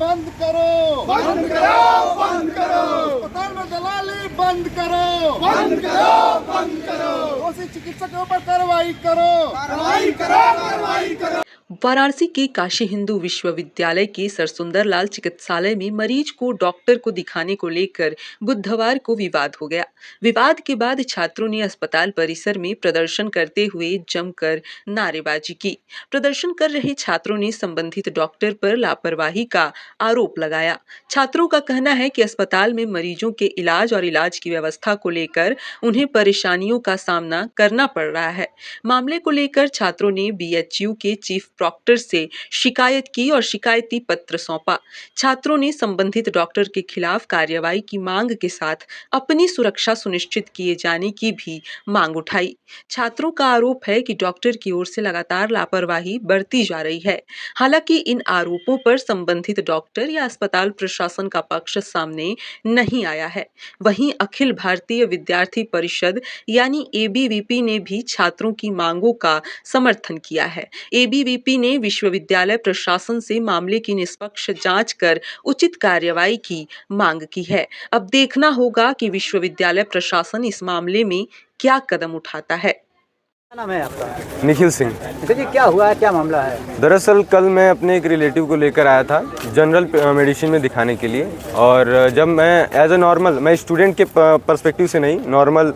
बंद करो, बंद करो, बंद करो। अस्पताल में दलाली बंद करो, बंद करो, बंद करो। दोषी चिकित्सकों पर कार्रवाई करो, कार्रवाई करो, कार्रवाई करो। वाराणसी के काशी हिंदू विश्वविद्यालय के सरसुंदरलाल चिकित्सालय में मरीज को डॉक्टर को दिखाने को लेकर बुधवार को विवाद हो गया। विवाद के बाद छात्रों ने अस्पताल परिसर में प्रदर्शन करते हुए जमकर नारेबाजी की। प्रदर्शन कर रहे छात्रों ने संबंधित डॉक्टर पर लापरवाही का आरोप लगाया। छात्रों का कहना है कि अस्पताल में मरीजों के इलाज और इलाज की व्यवस्था को लेकर उन्हें परेशानियों का सामना करना पड़ रहा है। मामले को लेकर छात्रों ने बीएचयू के चीफ डॉक्टर से शिकायत की और शिकायती पत्र सौंपा। छात्रों ने संबंधित डॉक्टर के खिलाफ कार्रवाई की मांग के साथ अपनी सुरक्षा सुनिश्चित किए जाने की भी मांग उठाई। छात्रों का आरोप है कि डॉक्टर की ओर से लगातार लापरवाही बरती जा रही है। हालांकि इन आरोपों पर संबंधित डॉक्टर या अस्पताल प्रशासन का पक्ष सामने नहीं आया है। वहीं अखिल भारतीय विद्यार्थी परिषद यानी एबीवीपी ने भी छात्रों की मांगों का समर्थन किया है। एबीवीपी ने विश्वविद्यालय प्रशासन से मामले की निष्पक्ष जांच कर उचित कार्रवाई की मांग की है। अब देखना होगा कि विश्वविद्यालय प्रशासन इस मामले में क्या कदम उठाता है। क्या नाम है आपका? निखिल सिंह। जी, क्या हुआ है, क्या मामला है? दरअसल कल मैं अपने एक रिलेटिव को लेकर आया था जनरल मेडिसिन में दिखाने के लिए, और जब मैं एज ए नॉर्मल, मैं स्टूडेंट के पर्सपेक्टिव से नहीं, नॉर्मल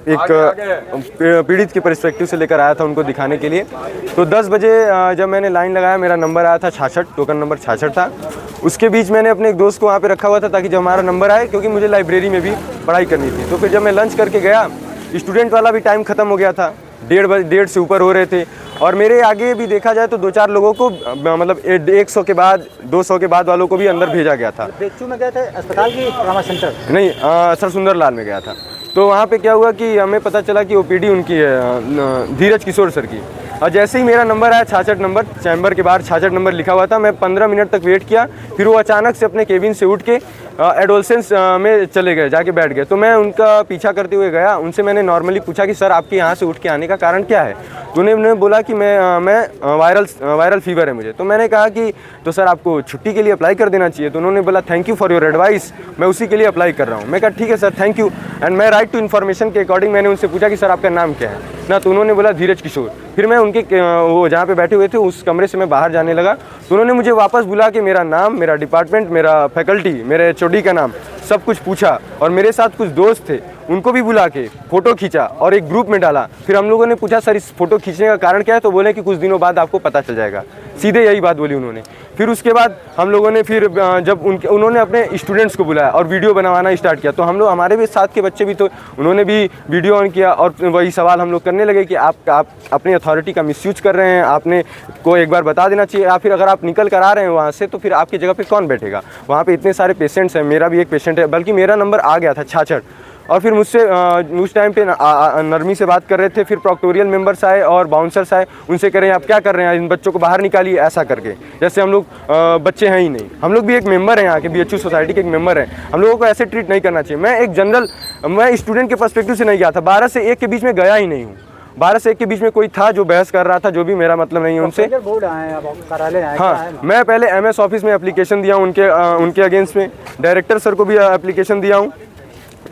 एक पीड़ित के पर्सपेक्टिव से लेकर आया था उनको दिखाने के लिए। तो 10 बजे जब मैंने लाइन लगाया, मेरा नंबर आया था 66, टोकन नंबर 66 था। उसके बीच मैंने अपने एक दोस्त को वहाँ पर रखा हुआ था ताकि जब हमारा नंबर आए, क्योंकि मुझे लाइब्रेरी में भी पढ़ाई करनी थी। तो फिर जब मैं लंच करके गया, स्टूडेंट वाला भी टाइम ख़त्म हो गया था, 1:30 से ऊपर हो रहे थे, और मेरे आगे भी देखा जाए तो 2-4 लोगों को मतलब 100 के बाद 200 के बाद वालों को भी अंदर भेजा गया था। बीएचयू में गए थे अस्पताल की ट्रॉमा सेंटर? नहीं, सरसुंदरलाल में गया था। तो वहाँ पे क्या हुआ कि हमें पता चला कि ओपीडी उनकी है, धीरज किशोर सर की। और जैसे ही मेरा नंबर आया 66 नंबर, चैम्बर के बाहर 66 नंबर लिखा हुआ था, मैं 15 मिनट तक वेट किया। फिर वो अचानक से अपने केबिन से उठ के एडोलसेंस में चले गए, जाके बैठ गए। तो मैं उनका पीछा करते हुए गया, उनसे मैंने नॉर्मली पूछा कि सर आपके यहाँ से उठ के आने का कारण क्या है। तो उन्होंने बोला कि मैं वायरल फीवर है मुझे। तो मैंने कहा कि तो सर आपको छुट्टी के लिए अप्लाई कर देना चाहिए। तो उन्होंने बोला thank you for your advice, मैं उसी के लिए अप्लाई कर रहा हूँ। मैं कहा ठीक है सर, थैंक यू। एंड मैं राइट टू इन्फॉर्मेशन के अकॉर्डिंग मैंने उनसे पूछा कि सर आपका नाम क्या है ना। तो उन्होंने बोला धीरज किशोर। फिर मैं उनके वो जहाँ पे बैठे हुए थे उस कमरे से मैं बाहर जाने लगा। तो उन्होंने मुझे वापस बुला के मेरा नाम, मेरा डिपार्टमेंट, मेरा फैकल्टी, मेरे एचओडी का नाम सब कुछ पूछा, और मेरे साथ कुछ दोस्त थे उनको भी बुला के फ़ोटो खींचा और एक ग्रुप में डाला। फिर हम लोगों ने पूछा सर इस फ़ोटो खींचने का कारण क्या है। तो बोले कि कुछ दिनों बाद आपको पता चल जाएगा, सीधे यही बात बोली उन्होंने। फिर उसके बाद हम लोगों ने फिर जब उन्होंने अपने स्टूडेंट्स को बुलाया और वीडियो बनवाना स्टार्ट किया, तो हम लोग, हमारे भी साथ के बच्चे भी, तो उन्होंने भी वीडियो ऑन किया और वही सवाल हम लोग करने लगे कि आप अपनी अथॉरिटी का मिसयूज कर रहे हैं, आपने को एक बार बता देना चाहिए, या फिर अगर आप निकल कर आ रहे हैं वहाँ से तो फिर आपकी जगह पे कौन बैठेगा। वहाँ पे इतने सारे पेशेंट्स हैं, मेरा भी एक पेशेंट है, बल्कि मेरा नंबर आ गया था 66। और फिर मुझसे उस टाइम पे नरमी से बात कर रहे थे। फिर प्रोक्टोरियल मेंबर्स आए और बाउंसर्स आए, उनसे कह रहे हैं आप क्या कर रहे हैं, इन बच्चों को बाहर निकालिए, ऐसा करके, जैसे हम लोग बच्चे हैं ही नहीं। हम लोग भी एक मेंबर हैं, यहाँ के बीएचयू सोसाइटी के एक मेंबर हैं, हम लोगों को ऐसे ट्रीट नहीं करना चाहिए। मैं स्टूडेंट के पर्सपेक्टिव से नहीं गया था, 12 से 1 के बीच में गया ही नहीं हूँ। 12 से 1 के बीच में कोई था जो बहस कर रहा था, जो भी मेरा मतलब नहीं है उनसे। बोर्ड आए, कार्यालय आए? हाँ, मैं पहले एमएस ऑफिस में एप्लीकेशन दिया उनके अगेंस्ट में, डायरेक्टर सर को भी एप्लीकेशन दिया हूँ,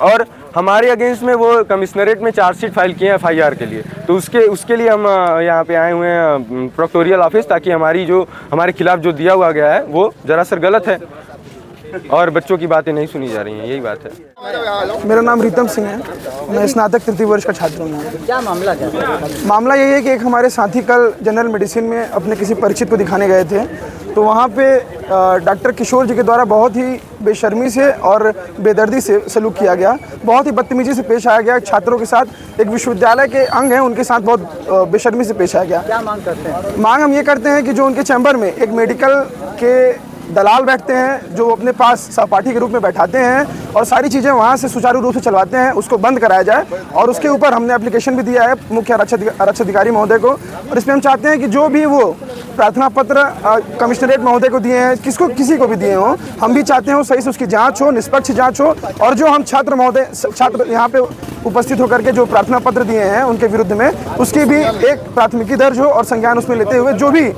और हमारे अगेंस्ट में वो कमिश्नरेट में चार्जशीट फाइल किए हैं एफआईआर के लिए। तो उसके लिए हम यहाँ पे आए हुए हैं प्रोक्टोरियल ऑफिस, ताकि हमारे खिलाफ जो दिया हुआ गया है वो जरा सर गलत है और बच्चों की बातें नहीं सुनी जा रही हैं, यही बात है। मेरा नाम रीतम सिंह है, मैं स्नातक तृतीय वर्ष का छात्र हूँ। क्या मामला क्या है? मामला यही है कि एक हमारे साथी कल जनरल मेडिसिन में अपने किसी परिचित को दिखाने गए थे, तो वहाँ पे डॉक्टर किशोर जी के द्वारा बहुत ही बेशर्मी से और बेदर्दी से सलूक किया गया, बहुत ही बदतमीजी से पेश आया गया छात्रों के साथ। एक विश्वविद्यालय के अंग हैं, उनके साथ बहुत बेशर्मी से पेश आया गया। क्या मांग करते हैं? मांग हम ये करते हैं कि जो उनके चैम्बर में एक मेडिकल के दलाल बैठते हैं, जो अपने पास सहपाठी के रूप में बैठाते हैं और सारी चीज़ें वहाँ से सुचारू रूप से चलवाते हैं, उसको बंद कराया जाए। और उसके ऊपर हमने एप्लीकेशन भी दिया है मुख्य आरक्षक अधिकारी महोदय को, और इसमें हम चाहते हैं कि जो भी वो प्रार्थना पत्र कमिश्नरेट महोदय को दिए हैं, किसी को भी दिए हों, हम भी चाहते हैं वो सही से उसकी जाँच हो, निष्पक्ष जाँच हो, और जो हम छात्र यहाँ पे उपस्थित होकर के जो प्रार्थना पत्र दिए हैं उनके विरुद्ध में, उसकी भी एक प्राथमिकी दर्ज हो और संज्ञान उसमें लेते हुए जो भी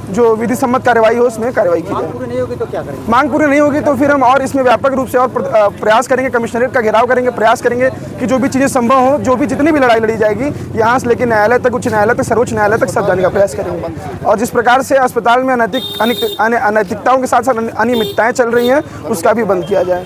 जो विधि सम्मत कार्रवाई हो उसमें कार्रवाई की जाए। पूरी नहीं होगी तो क्या करेंगे? मांग पूरी नहीं होगी तो फिर हम और इसमें व्यापक रूप से और प्रयास करेंगे, कमिश्नरेट का घेराव करेंगे, प्रयास करेंगे कि जो भी चीज़ें संभव हो, जो भी जितनी भी लड़ाई लड़ी जाएगी यहाँ से लेकर न्यायालय तक, उच्च न्यायालय तक, सर्वोच्च न्यायालय तक सब जाने का प्रयास करेंगे। और जिस प्रकार से अस्पताल में अनैतिकताओं के साथ साथ अनियमितताएं चल रही हैं उसका भी बंद किया जाए।